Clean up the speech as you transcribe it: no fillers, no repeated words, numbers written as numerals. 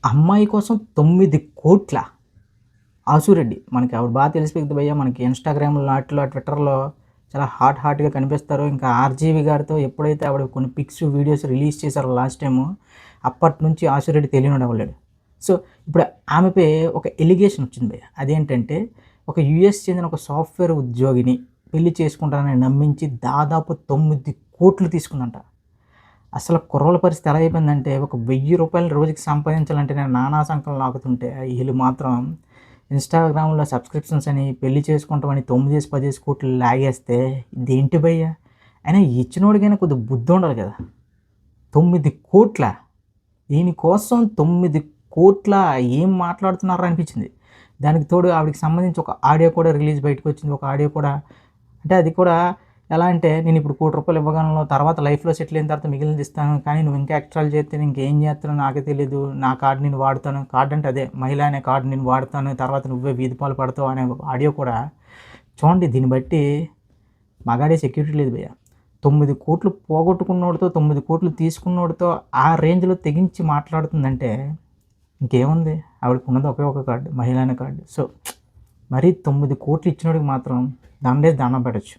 అమ్మాయి కోసం 9,00,00,000 ఆసూరెడ్డి. మనకి ఆవిడ బాగా తెలిసిపోయిద్ది భయ్యా. మనకి ఇన్‌స్టాగ్రామ్‌లో ఆటిల్లో, ట్విట్టర్‌లో చాలా హాట్‌గా కనిపిస్తారు. ఇంకా ఆర్‌జీవి గారితో ఎప్పుడైతే ఆవిడ కొన్ని పిక్స్, వీడియోస్ రిలీజ్ చేశారో లాస్ట్ టైము, అప్పటినుంచి ఆసూరెడ్డి తెలియనోడు ఎవడు లేడు. సో, ఇప్పుడు ఆమెపై ఒక ఎలిగేషన్ వచ్చింది భయ్యా. అదేంటంటే, ఒక యూఎస్ చెందిన ఒక సాఫ్ట్‌వేర్ ఉద్యోగిని పెళ్లి చేసుకుంటానని నమ్మించి దాదాపు 9,00,00,000 తీసుకుందంట. అసలు కుర్రోళ్ళ పరిస్థితి ఎలా అయిపోయిందంటే, ఒక రూ. 1000 రోజుకి సంపాదించాలంటే నేను నానా సంకలు నాకుతుంటే, ఈళ్ళు మాత్రం ఇన్‌స్టాగ్రామ్‌లో సబ్స్క్రిప్షన్స్ అని, పెళ్లి చేసుకుంటామని 9, 10 కోట్లు లాగేస్తే ఇదేంటి భయ్యా! అయినా ఇచ్చినోడికైనా కొద్దిగా బుద్ధుండాలి కదా! 9,00,00,000 దీనికోసం 9,00,00,000 ఏం మాట్లాడుతున్నారా అనిపించింది. దానికి తోడు ఆవిడకి సంబంధించి ఒక ఆడియో కూడా రిలీజ్ బయటకొచ్చింది. ఒక ఆడియో కూడా అంటే అది కూడా ఎలా అంటే, నేనిప్పుడు రూ. 1,00,00,000 ఇవ్వగలను. తర్వాత లైఫ్‌లో సెటిల్ అయిన తర్వాత మిగిలినది ఇస్తాను. కానీ నువ్వు ఇంకా ఎక్స్ట్రాలు చేస్తే ఇంకేం చేస్తానో నాకే తెలీదు. నా కార్డ్ నేను వాడుతాను. కార్డ్ అంటే అదే మహిళ అనే కార్డ్ నేను వాడతాను. తర్వాత నువ్వే వీధి పాలు పడతావు అనే ఆడియో కూడా చూడండి. దీన్ని బట్టి మగాడి సెక్యూరిటీ లేదు భయ్యా. 9,00,00,000 పోగొట్టుకున్నోడితో, 9,00,00,000 తీసుకున్నోడితో ఆ రేంజ్‌లో తెగించి మాట్లాడుతుందంటే ఇంకేముంది? ఆవిడకున్నది ఒకే ఒక కార్డ్. మహిళ అనే కార్డ్. సో, మరీ 9,00,00,000 ఇచ్చినోడికి మాత్రం దండం పెట్టొచ్చు.